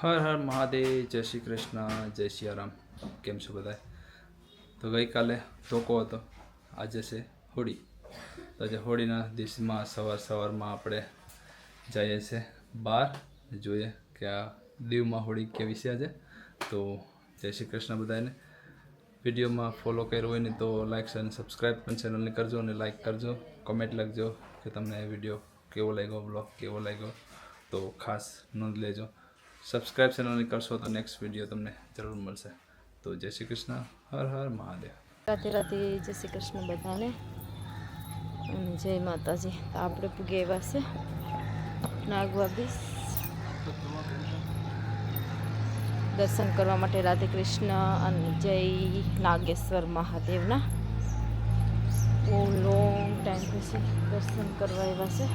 હર હર મહાદેવ, જય શ્રી કૃષ્ણ, જય સિયારામ. કેમ છો બધા? તો ગઈકાલે ધોકો હતો, આજે છે હોળી. તો આજે હોળીના દિવસમાં સવારમાં આપણે જઈએ છીએ બહાર, જોઈએ કે આ દીવમાં હોળી કેવી છે આજે. તો જય શ્રી કૃષ્ણ બધાને. વિડીયોમાં ફોલો કર્યો હોય ને તો લાઈક અને સબસ્ક્રાઈબ પણ ચેનલને કરજો, અને લાઈક કરજો, કમેન્ટ લખજો કે તમને વિડીયો કેવો લાગ્યો, બ્લોગ કેવો લાગ્યો. તો ખાસ નોંધ લેજો. સબસ્ક્રાઈબ ચેનલને કરશો તો નેક્સ્ટ વિડીયો તમને જરૂર મળશે. તો જય શ્રી કૃષ્ણ, હર હર મહાદેવ. રાતે રાતે જય શ્રી કૃષ્ણ બધાને અને જય માતાજી. તો આપણે પૂગી આવ્યા છે નાગવા બીચ દર્શન કરવા માટે. રાધે કૃષ્ણ અને જય નાગેશ્વર મહાદેવના. બહુ લોંગ ટાઈમ પછી દર્શન કરવા આવ્યા છે.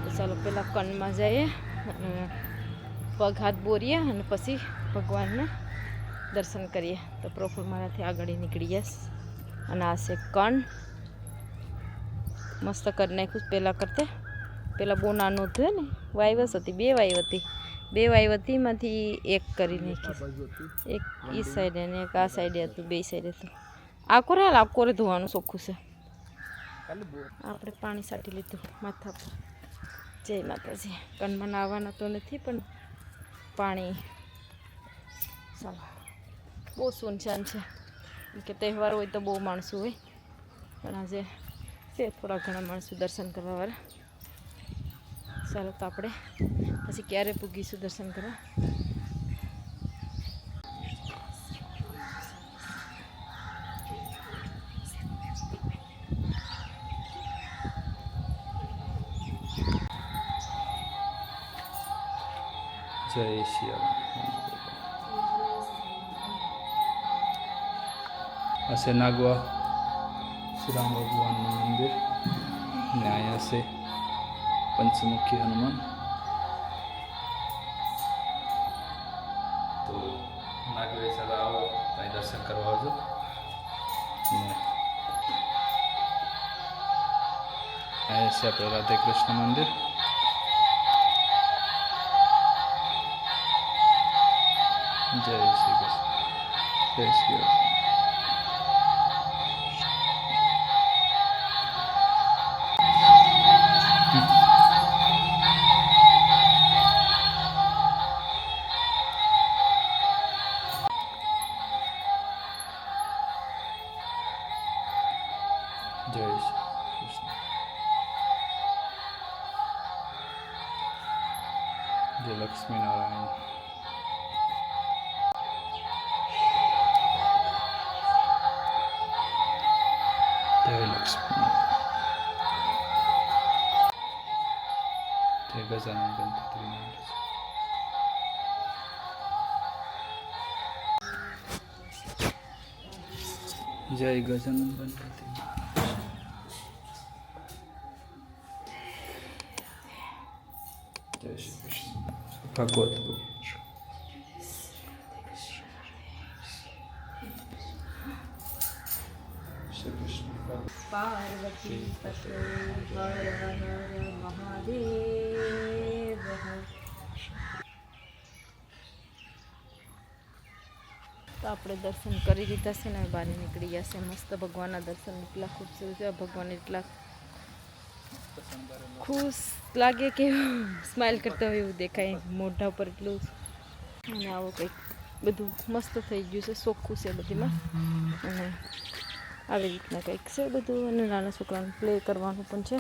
તો ચાલો પહેલાં કનમાં જઈએ અને પગ હાથ બોરીએ અને પછી ભગવાનના દર્શન કરીએ. તો પ્રોપર મારાથી આગળ નીકળી જઈશ. અને આ છે કણ મસ્ત કરી નાખ્યું પહેલાં કરતે. પહેલાં બહુ નાનું હતું ને, વાઈવસ હતી, બે વાઈવ હતી, એમાંથી એક કરી નાખી. એક એ સાઈડે અને એક આ સાઈડે હતું, બે સાઈડે હતું. આકોરે ધોવાનું ચોખ્ખું છે. આપણે પાણી સાટી લીધું માથા પર. જય માતાજી. કણમાં નાહવાના તો નથી પણ પાણી ચાલો. બહુ સુનસાન છે કે તહેવાર હોય તો બહુ માણસો હોય, પણ આજે છે થોડા ઘણા માણસો દર્શન કરવાવાળા. ચાલો તો આપણે પછી ક્યારે પૂગીશું દર્શન કરવા. જય સિયારામ. આ છે નાગવા શ્રી રામ ભગવાનનું મંદિર, ને અહીંયા છે પંચમુખી હનુમાન. તો નાગવે સદા આવો ત્યાં દર્શન કરવા આવજો. ને અહીંયા છે આપણે રાધે કૃષ્ણ મંદિર. જય શ્રી કૃષ્ણ, જય શ્રી કૃષ્ણ. જય શ્રી કૃષ્ણ. જય લક્ષ્મીનારાયણ. જય લક્ષ્મી. જય ગજાનન ગણપતિ મહારાજ. જય ગજાનન ગણપતિ. જય શ્રી કૃષ્ણ. ભાગવત શ્રી કૃષ્ણ. પાર્વતી પતે હર હર મહાદેવ. તો આપણે દર્શન કરી લીધા છે ને બહાર નીકળી ગયા છે. મસ્ત ભગવાનના દર્શન એટલા ખૂબસૂરત છે. ભગવાન એટલા ખુશ લાગે કે સ્માઇલ કરતા હોય એવું દેખાય મોઢા ઉપર એટલું. અને આવું કંઈક બધું મસ્ત થઈ ગયું છે, ચોખ્ખું છે બધીમાં. અને આવી રીતના કંઈક છે બધું. અને નાના છોકરાને પ્લે કરવાનું પણ છે.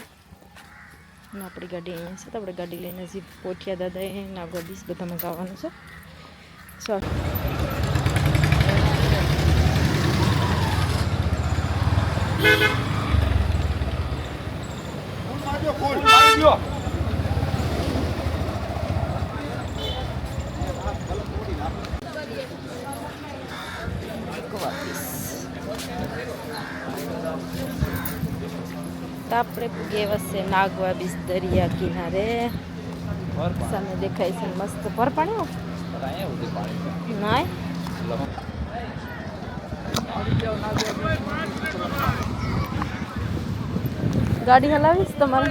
અને આપણી ગાડી અહીંયા છે, તો આપણે ગાડી લઈને હજી પોઠિયા દાદાએ નાગવા બીચ બધામાં ગાવાનું છે. ચાલો. તો આપણે પૂગેવા છે નાગવા બીચ દરિયા કિનારે. સામે દેખાય છે મસ્ત ભર પાણી નાય. ગાડી હલાવીશ તમારે?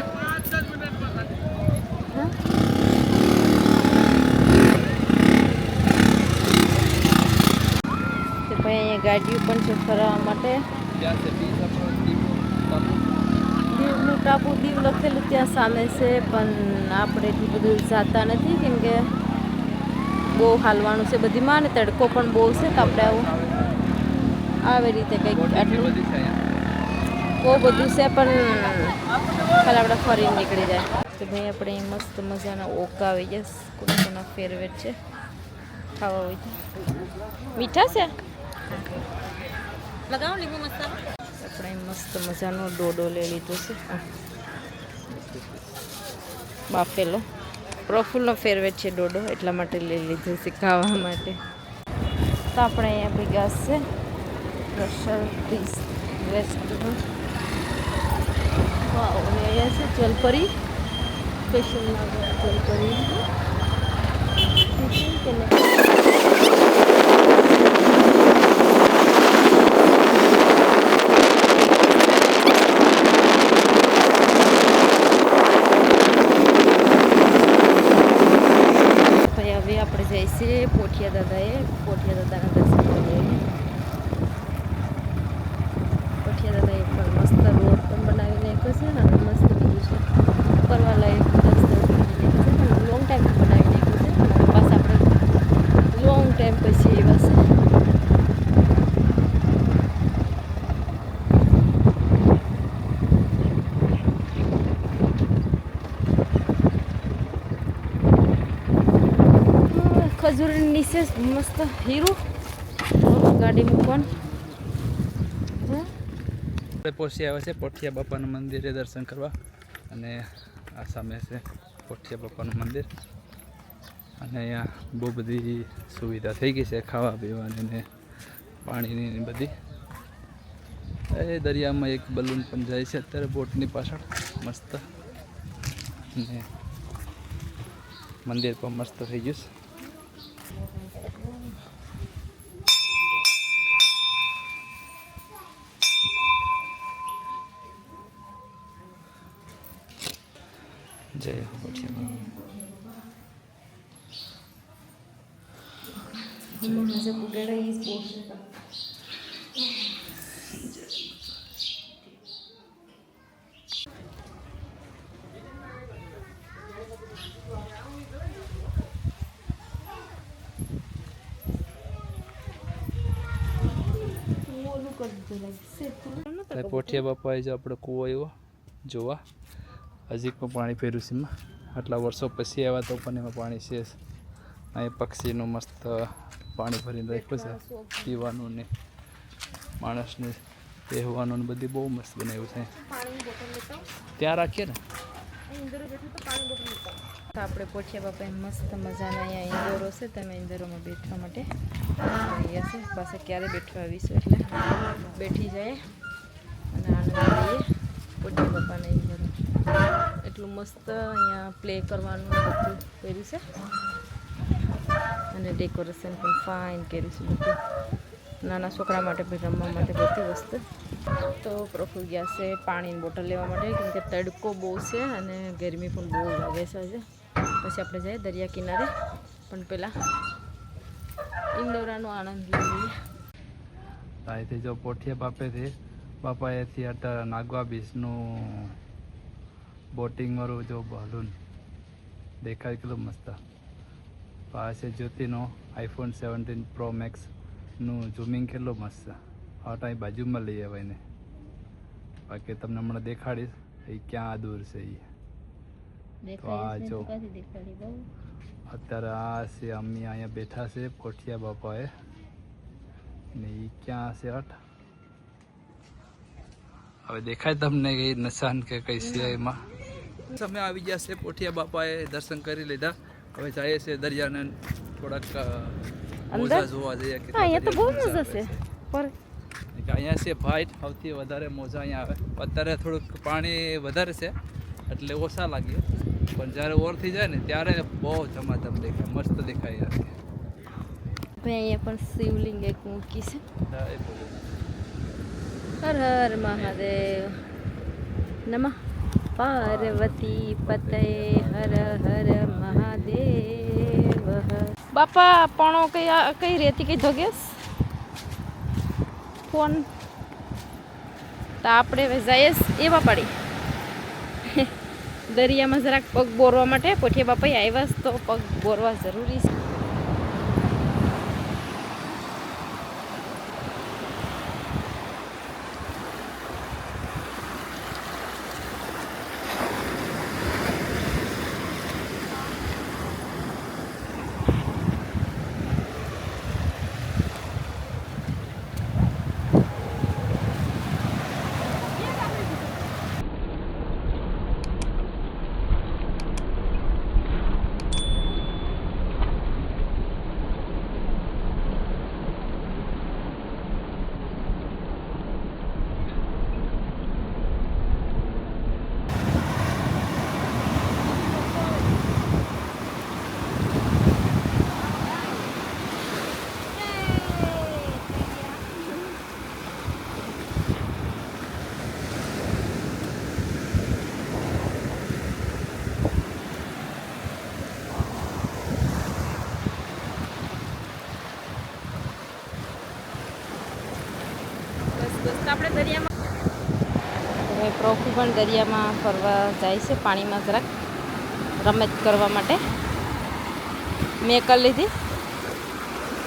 ગાડીઓ પણ છે ફરવા માટે. ક્યાં છે બીચ આપણો ટાપુ? દીવનું ટાપુ દીવ લખેલું ત્યાં સામે છે, પણ આપણે એટલું બધું જતા નથી કેમ કે બહુ હાલવાનું છે બધીમાં ને તડકો પણ બહુ છે, તો આપણે આવું આવી રીતે કંઈક આટલું બધી છે અહીંયા. બહુ બધું છે પણ ખાલી આપણે ફરીને નીકળી જાય. તો ભાઈ આપણે મસ્ત મજાના ઓકા આવી જશે, કોના ફેવરેટ છે ખાવા હોય તો. મીઠા છે લગાવો લીંબુ મસાલો. આપણે મસ્ત મજાનો ડોડો લઈ લીધો છે બાફેલો. પ્રફુલ્લનો ફેવરેટ છે ડોડો, એટલા માટે લઈ લીધો છે ખાવા માટે. તો આપણે અહીંયા ભેગા છે રશલ પીસ રેસ્ટોરન્ટ. વાવ, અને અહીંયા છે જલપરી સ્પેશિયલ જલપરી. હવે આપણે જઈશું પોઠિયા દાદાના દર્શન કરીએ. પોઠિયા દાદાએ પણ મસ્ત રોડ પણ બનાવીને નાખ્યો છે અને મસ્ત બીજું છે ફરવા લાયક લોંગ ટાઈમ બનાવી નાખ્યું છે. બસ આપણે લોંગ ટાઈમ પછી એવા છે. ખજૂર નીચે મસ્ત હીરું ગાડી મૂકવાનું. આપણે પહોંચી આવ્યા છે પોઠિયા બાપાનું મંદિરે દર્શન કરવા, અને આ સામે છે પોઠિયા બાપાનું મંદિર. અને અહીંયા બહુ બધી સુવિધા થઈ ગઈ છે ખાવા પીવાની ને પાણીની ને બધી. એ દરિયામાં એક બલૂન પણ જાય છે અત્યારે બોટની પાછળ મસ્ત, ને મંદિર પણ મસ્ત થઈ ગયું છે. જય હો પોઠિયા પોઠિયા બાપાએ જો આપણે કૂવો આવ્યો જોવા. હજી પણ પાણી ફેર્યું છે એમાં, આટલા વર્ષો પછી આવ્યા તો પણ એમાં પાણી છે. અહીં પક્ષીનું મસ્ત પાણી ભરીને રાખ્યું છે પીવાનું ને માણસને રહેવાનું ને બધી બહુ મસ્ત બનાવ્યું છે. ત્યાં રાખીએ ને. આપણે પોઠિયા બાપાએ મસ્ત મજાના અહીંયા ઇન્દોરો છે, તમે ઇન્દોરોમાં બેઠવા માટે અહીંયા છે. પાસે ક્યારે બેઠવા આવીશું એટલે બેઠી જાય અને આનંદ લઈએ પોઠિયા બાપાના ઇન્દોરો. એટલું મસ્ત અહીંયા પ્લે કરવાનું બધું કર્યું છે અને ડેકોરેશન પણ ફાઇન કર્યું છે બધું. નાના છોકરા માટે પણ રમવા માટે બધી વસ્તુ. તો પ્રફુલ ગયા છે પાણીની બોટલ લેવા માટે કેમ કે તડકો બહુ છે અને ગરમી પણ બહુ લાગે છે આજે. પછી આપણે જઈએ દરિયા કિનારે, પણ પહેલાં ઇન્દોરાનો આનંદ લઈએ. અહીંથી જો પોઠિયા બાપાએથી અત્યારે નાગવા બીચનું બોટિંગ વાળું જો બલૂન દેખાય કેટલું મસ્ત. પાસે જ્યોતિનો iPhone 17 Pro Max નું ઝૂમિંગ કેટલું મસ્ત. આ ટાઈમ બાજુમાં લઈ આવાય ને, બાકી તમને હમણાં દેખાડીશ એ ક્યાં દૂર છે એ. તો આ જો અત્યારે આ છે અમે અહીંયા બેઠા છે પોઠિયા બાપાએ ને એ ક્યાં છે હટ. હવે દેખાય તમને કઈ નિશાન કે કઈ છે એમાં. સમય આવી ગયા છે પોઠિયા બાપાએ દર્શન કરી લીધા. હવે જાય છે દરિયાને થોડાક મોજા જોવા જઈએ. અહીંયા તો બહુ મજા છે પર અહીંયા છે ભાઈ સૌથી વધારે મોજા અહીંયા આવે. અત્યારે થોડુંક પાણી વધારે છે એટલે ઓછા લાગે, પણ જ્યારે ઓર થઈ જાય ને ત્યારે બહુ ધમાધમ દેખાય, મસ્ત દેખાય. અહીંયા પણ શિવલિંગ એક મૂકી છે. હર હર મહાદેવ નમઃ પાર્વતી પતય હર હર મહાદેવ. બાપા પણો કઈ રેતી કઈ ધોગેસ ફોન. તો આપણે હવે જઈએ એવા પડી દરિયામાં જરાક પગ બોરવા માટે. પોઠિયા બાપા આવ્યા તો પગ બોરવા જરૂરી છે. આપણે દરિયામાં હવે પ્રોફી પણ દરિયામાં ફરવા જાય છે, પાણીમાં જરાક રમત કરવા માટે. મેં કરી લીધી,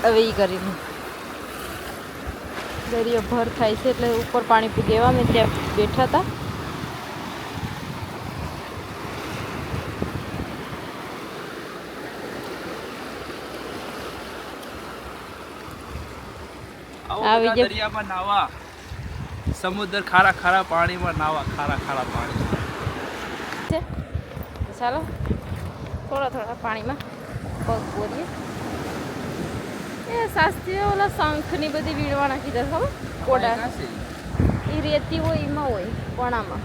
હવે એ કરીને દરિયો ભર થાય છે એટલે ઉપર પાણી પી દેવા મેં ત્યાં બેઠા હતા. આવી દરિયામાં નાવા, સમુદ્ર ખારા ખારા પાણીમાં નાવા, ખારા ખારા પાણી. ચાલો થોડા થોડા પાણીમાં પગ બોરીએ. એ શાસ્ત્રીય ઓલા શંખની બધી વીણવાના કીધા ખબર કોડા એ રેતી હોય એમાં હોય પણામાં.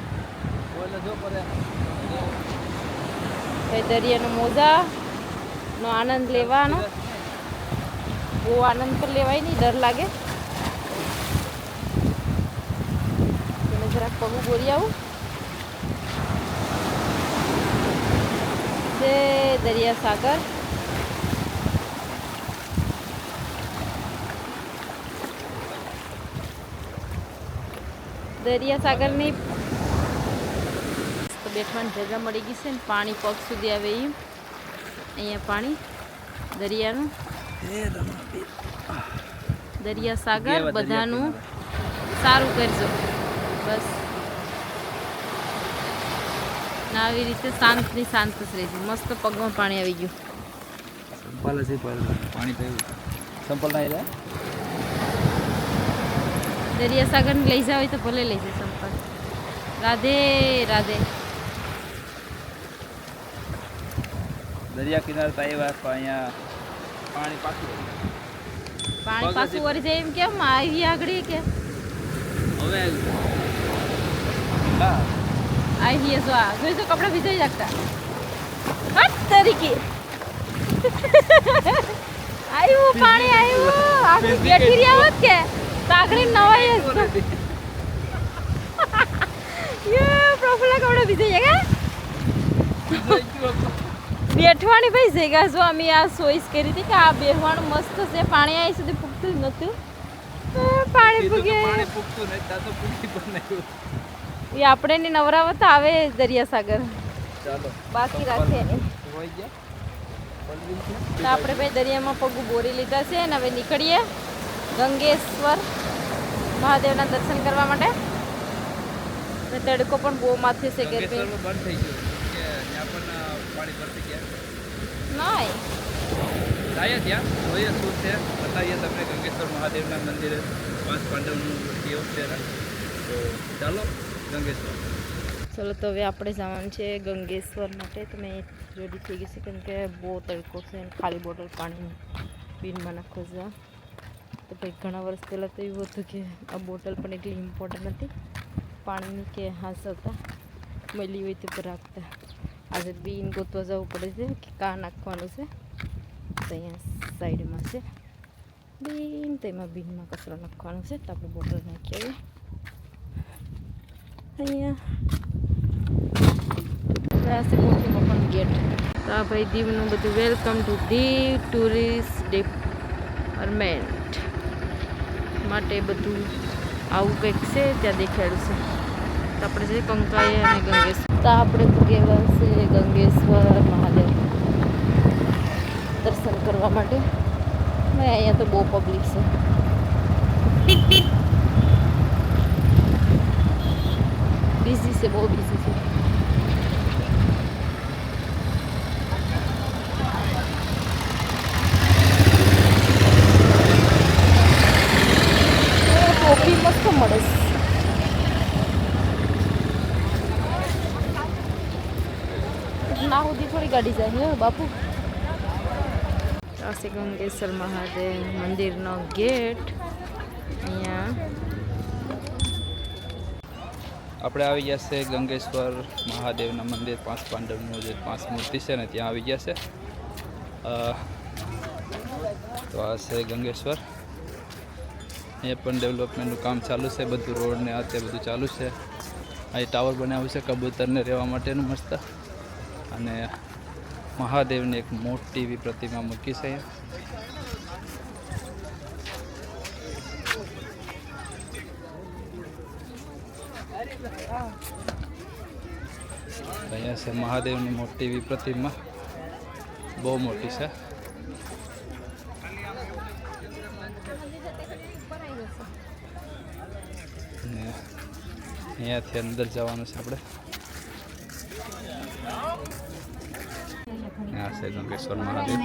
દરિયાનો મોજાનો આનંદ લેવાનો. બહુ આનંદ પણ લેવાય નહીં, ડર લાગે. જરાક પગું બોરી આવું. છે દરિયા સાગર. દરિયા સાગરની તો બેઠવાની જગ્યા મળી ગઈ છે ને પાણી પગ સુધી આવે એમ. અહીંયા પાણી દરિયાનું. દરિયા સાગર બધાનું સારું કરજો બસ. ના આવી રીતે શાંતની શાંત જ રહેજો. મસ્ત પગમાં પાણી આવી ગયું. પાણી પીવું સંપલ ના જાય. દરિયા સાગરને લઈ જાવ તો ભલે લઈ જાય સંપલ. રાધે રાધે. દરિયા કિનારે તો આવ્યા પણ અહીંયા પાણી પાછું વળી જાય એમ કેમ આવી આગળ કે હવે આવી જો આ જોઈ તો કપડા ભીજાઈ જાગતા હટ તરીકે આવ્યું પાણી આવ્યું. આપણે બેઠી રહ્યા હોત કે તાગડી નવાઈ જ યે પ્રોફેલા કપડા ભીજાઈ ગયા. બેઠવાની ભાઈ જગ્યા જો અમે આ ચોઈસ કરી હતી કે આ બેહવાનું મસ્ત છે. પાણી આવી સુધી પૂગતું જ નહોતું. પાણી પૂગે એ આપણે ની નવરાવત આવે દરિયા સાગર બાકી રાખે. તો આપણે ભાઈ દરિયામાં પગ બોરી લીધા છે ને હવે નીકળીએ ગંગેશ્વર મહાદેવના દર્શન કરવા માટે. તડકો પણ બહુ માથે છે કે બંધ થઈ ગયું પાણી ભરતી ગયા નહીં જાય ત્યાં જોઈએ શું છે બતાવીએ તમને. ગંગેશ્વર મહાદેવના મંદિરે 5 પાંડવનું કેવું છે. તો ચાલો ગંગેશ્વર. ચલો તો હવે આપણે જવાનું છે ગંગેશ્વર માટે. તો મેં રેડી થઈ ગઈ છે કેમ કે બહુ તડકો છે અને ખાલી બોટલ પાણી પીનમાં નાખવા જવા. તો ભાઈ ઘણા વર્ષ પહેલાં તો એવું હતું કે આ બોટલ પણ એટલી ઇમ્પોર્ટન્ટ નથી પાણીની કે હાંસવતા મળી હોય તે પર રાખતા. આજે બીન ગોતવા જવું પડે છે કે કાં નાખવાનું છે. તો અહીંયા સાઈડમાં છે બીન, તેમાં બીનમાં કચરો નાખવાનો છે. તો આપણે બોટલ નાખી આવીએ અહીંયા પણ ગેટ. તો આ ભાઈ દીવનું બધું welcome to Diu tourist department માટે બધું આવું કંઈક છે ત્યાં દેખાડ્યું છે. તો આપણે જઈએ કંકાઈ અને ગંગેશ્વર. તો આપણે તો ગયા છે ગંગેશ્વર મહાદેવ દર્શન કરવા માટે. અહીંયા તો બહુ પબ્લિક છે. બિઝી છે, બહુ બિઝી છે. ટોપી મસ્ત મળે છે. ના સુધી થોડી ગાડી જાય હે બાપુ. આ છે ગંગેશ્વર મહાદેવ મંદિરનો ગેટ. અહીંયા આપણે આવી ગયા છે ગંગેશ્વર મહાદેવના મંદિર. 5 પાંડવનું જે 5 મૂર્તિ છે ને ત્યાં આવી ગયા છે. તો આ છે ગંગેશ્વર. અહીંયા પણ ડેવલપમેન્ટનું કામ ચાલુ છે. બધું રોડ ને આ તે બધું ચાલુ છે. અહીં ટાવર બનાવ્યું છે કબૂતરને રહેવા માટેનું મસ્ત. અને મહાદેવની એક મોટી એવી પ્રતિમા મૂકી છે અહીંયા છે મહાદેવની મોટી એવી પ્રતિમા, બહુ મોટી છે. અને અહીંયાથી અંદર જવાનું છે આપણે. यहाँ से गंगेश्वर महादेव.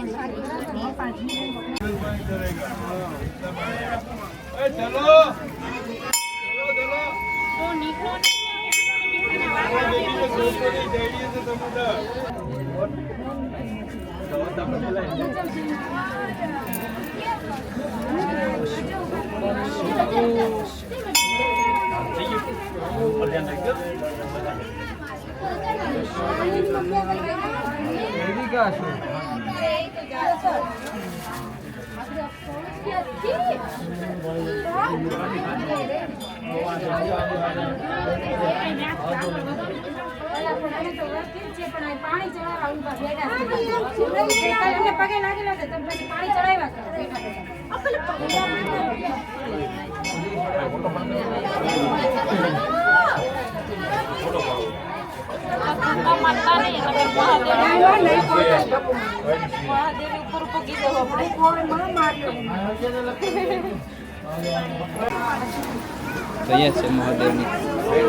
અહીંયા છે મહાદેવની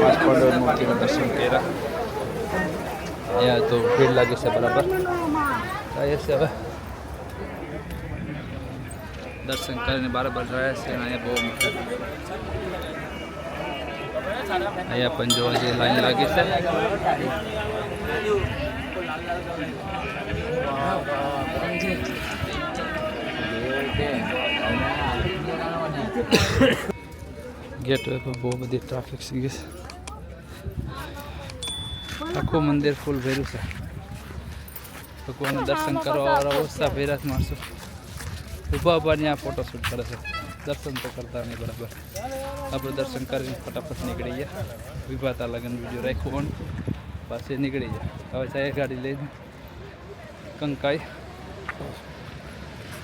5 પાંડવ મૂર્તિનું દર્શન કર્યા. અહીંયા તો ભીડ લાગે છે બરાબર. અહીંયા છે હવે દર્શન કરીને બરાબર રહ્યા છે. અહીંયા બહુ મોટા અહીંયા પણ જોવા જે લાઈન લાગી છે. गेट वे पर बहुत बड़ी ट्राफिक सी है. आखो मंदिर फूल भरू है. भगवान दर्शन करवा अवस्था भैरा माणसो ऊभा ऊभा ने फोटो शूट करे છે. दर्शन तो करता नहीं बराबर. આપણે દર્શન કરીને ફટાફટ નીકળી ગયા. વિભાતા લગન વિડીયો રાખ્યો ઓન પાછી નીકળી ગયા. હવે સાહેબ ગાડી લઈને કંકાઈ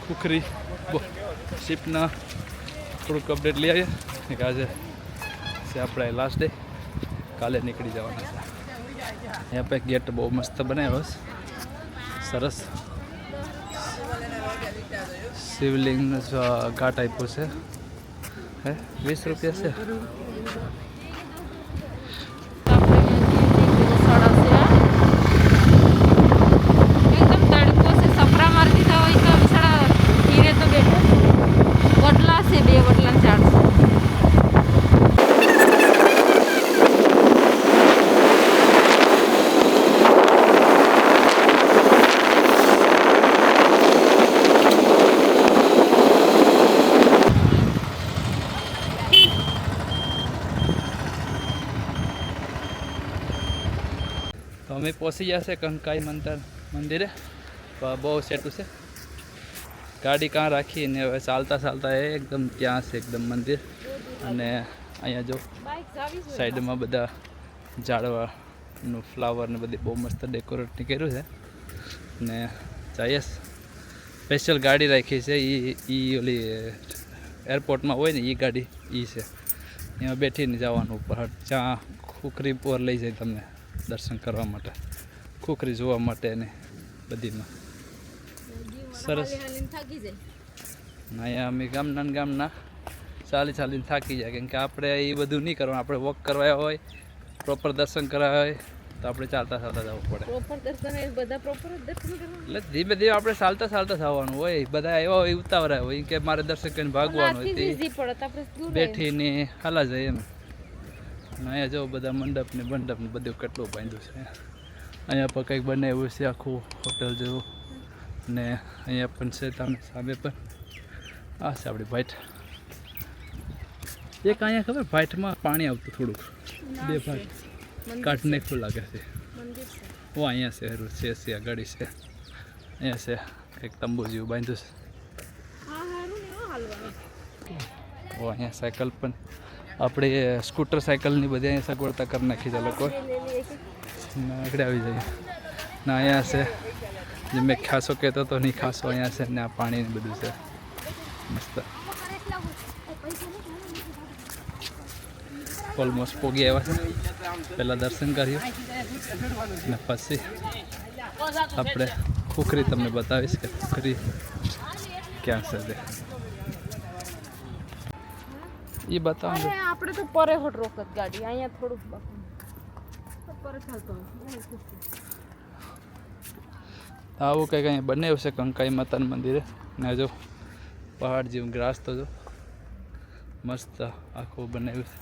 ખુખરી શિપના થોડુંક અપડેટ લઈ આવ્યા. આજે છે આપણે લાસ્ટ ડે. કાલે નીકળી જવાના છે. અહીંયા પર ગેટ બહુ મસ્ત બનાવ્યો છે, સરસ. શિવલિંગનો ઘાટ આપ્યો છે. હે 20 રૂપિયા છે. તો અમે પહોંચી જશે કંકાઈ મંદિરે. બહુ સેટું છે. ગાડી કાં રાખીને હવે ચાલતા ચાલતા એકદમ ત્યાં છે એકદમ મંદિર. અને અહીંયા જો સાઈડમાં બધા ઝાડવાનું ફ્લાવર ને બધી બહુ મસ્ત ડેકોરેટ કર્યું છે. ને જઈએ સ્પેશિયલ ગાડી રાખી છે. એ ઓલી એરપોર્ટમાં હોય ને એ ગાડી એ છે. અહીંયા બેઠીને જવાનું ઉપર જ્યાં ખુખરી પર લઈ જાય તમને દર્શન કરવા માટે, ખુખરી જોવા માટે ને બધીમાં સરસ. અહીંયા અમે ગામના ચાલીને થાકી જાય, કેમ કે આપણે એ બધું નહીં કરવાનું. આપણે વોક કરવા હોય, પ્રોપર દર્શન કરવા હોય તો આપણે ચાલતા જવું પડે. એટલે ધીમે ધીમે આપણે ચાલતા જવાનું હોય. બધા એવા હોય ઉતાવળા હોય કે મારે દર્શન કરીને ભાગવાનું હોય, તે બેઠીને હાલા જાય એમ. અને અહીંયા જો બધા મંડપ ને બધું કેટલું બાંધ્યું છે. અહીંયા પણ કંઈક બનાવ્યું છે આખું હોટલ જેવું. ને અહીંયા પણ છે તમે સામે પણ આ છે આપણી ભાઈટ. એક અહીંયા ખબર ભાઈટમાં પાણી આવતું થોડુંક, 2 ભાગ કાઢને ખુલ્લું લાગે છે. ઓ અહીંયા છે હરું છે ગાડી છે. અહીંયા છે કંઈક તંબુ જેવું બાંધ્યું છે. ઓ અહીંયા સાયકલ પણ આપણે સ્કૂટર સાયકલની બધી અહીંયા સગવડતા કરી નાખી છે લોકો. આગળ આવી જાય ના અહીંયા છે જે મેં ખાસો કહેતો હતો નહીં ખાસો અહીંયા છે ને આ પાણી બધું છે મસ્ત. ઓલમોસ્ટ પોગી આવ્યા છે. પહેલાં દર્શન કર્યું ને પછી આપણે ખુખરી તમને બતાવીશ કે ખુખરી ક્યાં છે તે એ બતાવો. આપણે તો પરે હોટ રોકત ગાડી અહીંયા થોડુંક પરે ચાલતો આવું કંઈક અહીંયા બનાવ્યું છે કંકાઈ માતાનું મંદિરે. ને જો પહાડ જેવું ગ્રાસ તો જો મસ્ત આખું બનાવ્યું છે.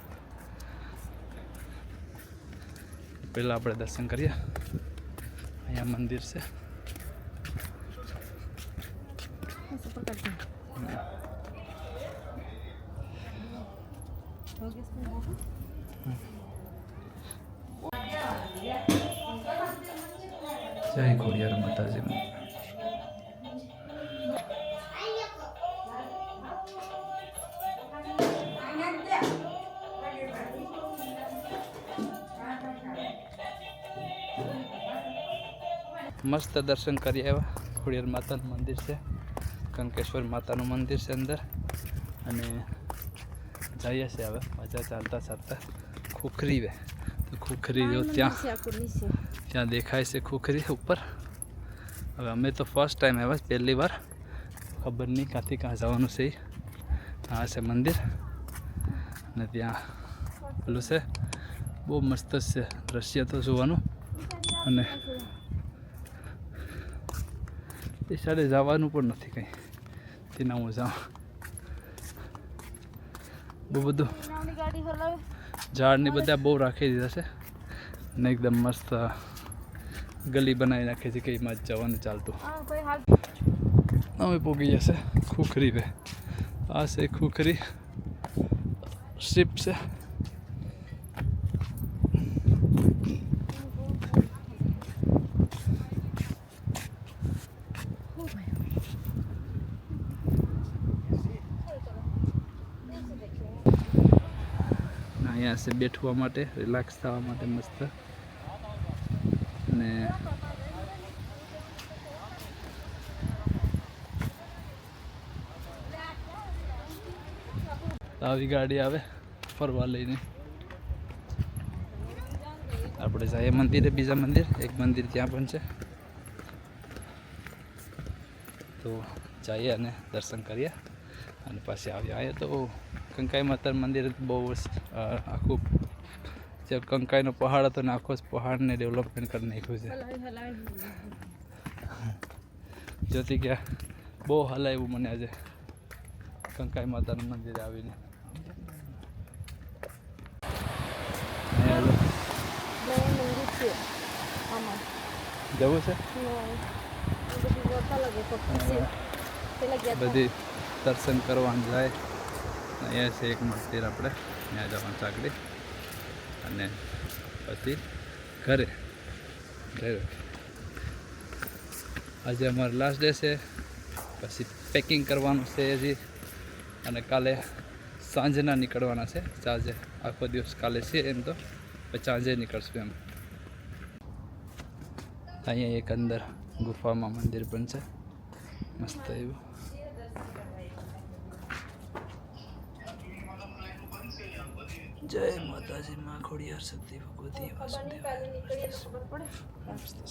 પહેલાં આપણે દર્શન કરીએ. અહીંયા મંદિર છે. જય ખોડિયાર માતાજી. મસ્ત દર્શન કરી આવ્યા. ખોડિયાર માતાનું મંદિર છે, કંકેશ્વર માતાનું મંદિર છે અંદર. અને જઈએ છીએ હવે પાછા ચાલતા ખુખરી વે તો ખુખરી જો ત્યાં દેખાય છે ખુખરી ઉપર. હવે અમે તો ફર્સ્ટ ટાઈમ આવ્યા, પહેલી વાર. ખબર નહીં ક્યાંથી ક્યાં જવાનું છે. આ છે મંદિર અને ત્યાં પેલું છે. બહુ મસ્ત છે દ્રશ્ય તો જોવાનું. અને એ સાઈડે જવાનું પણ નથી કંઈ. તેના હું જાઉં બહુ બધું ઝાડની બધા બહુ રાખી દીધા છે ને એકદમ મસ્ત ગલી બનાવી નાખી છે કે એમાં જ જવાનું ચાલતું. અમે પોગી જશે ખુખરી બે. આ છે ખુખરી શિપ છે. અહીંયા છે બેઠવા માટે, રિલેક્સ થવા માટે મસ્ત. ને આવી ગાડી આવે ફરવા લઈને. આપણે જઈએ મંદિરે, બીજા મંદિર, એક મંદિર ત્યાં પણ છે તો જઈએ અને દર્શન કરીએ અને પાછી આવીએ. અહીંયા તો કંકાઈ માતા મંદિર બહુ આખું જે કંકાઈનો પહાડ હતો ને આખો જ પહાડને ડેવલપમેન્ટ કરી નાખ્યું છે. જેથી કે બહુ હલાવ્યું મને આજે કંકાઈ માતાનું મંદિરે આવીને. જવું છે બધી દર્શન કરવાનું જાય. અહીંયા છે એક મંદિર, આપણે ત્યાં જવાનું ચાકડી અને પછી ઘરે. આજે અમારો લાસ્ટ ડે છે, પછી પેકિંગ કરવાનું છે હજી અને કાલે સાંજના નીકળવાના છે. સાંજે આખો દિવસ કાલે છે એમ તો, પછી સાંજે નીકળશું એમ. અહીંયા એક અંદર ગુફામાં મંદિર પણ છે મસ્ત એવું. જય માતાજી માં ખોડિયાર શક્તિ ભગવતી વાસુદેવાય નમસ્તે.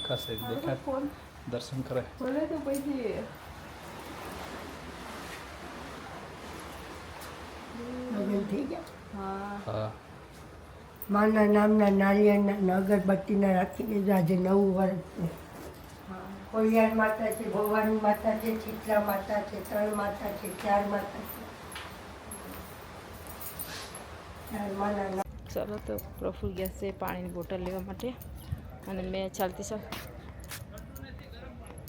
ખાસ એક દેખાય દર્શન કરે. લગ્ન થઈ ગયા હા માના નામના નારિયેળના અગરબત્તીના રાખી દીધા. આજે 9 વર્ષ. કોળિયાર માતા છે, ભવાની માતા છે, ચિત્રા માતા છે, 3 માતા છે, 4 માતા છે. 4 માના નામ. ચાલો તો પ્રફુલ ગયા છે પાણીની બોટલ લેવા માટે અને મેં ચાલતી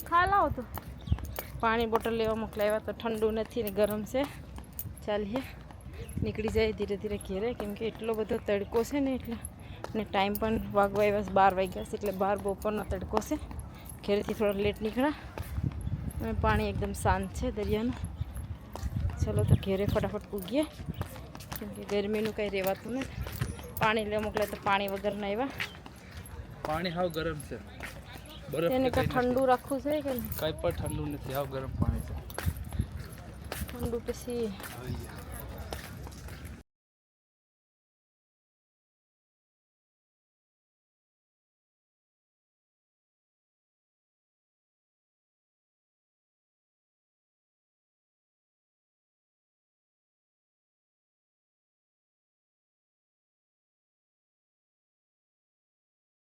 ખા લાવો તો પાણી બોટલ લેવા મોકલાવ્યા તો ઠંડુ નથી ને ગરમ છે. ચાલીએ નીકળી જાય ધીરે ધીરે ઘેરે, કેમ કે એટલો બધો તડકો છે ને એટલે ને ટાઈમ પણ વાગવા આવ્યા 12 વાગ્યા છે એટલે 12 બપોરનો તડકો છે. ઘેરેથી થોડો લેટ નીકળ્યા અને પાણી એકદમ શાંત છે દરિયાનું. ચાલો તો ઘેરે ફટાફટ પૂગીએ, કેમ કે ગરમીનું કંઈ રહેવાતું નથી. પાણી લેવા મોકલ્યા તો પાણી વગરના આવ્યા. પાણી હાવ ગરમ છે. બરફ તેને કે કાંઈ ઠંડુ રાખવું છે કે કાંઈ પણ ઠંડુ નથી, હાવ ગરમ પાણી છે. ઠંડુ પછી આવી ગયા.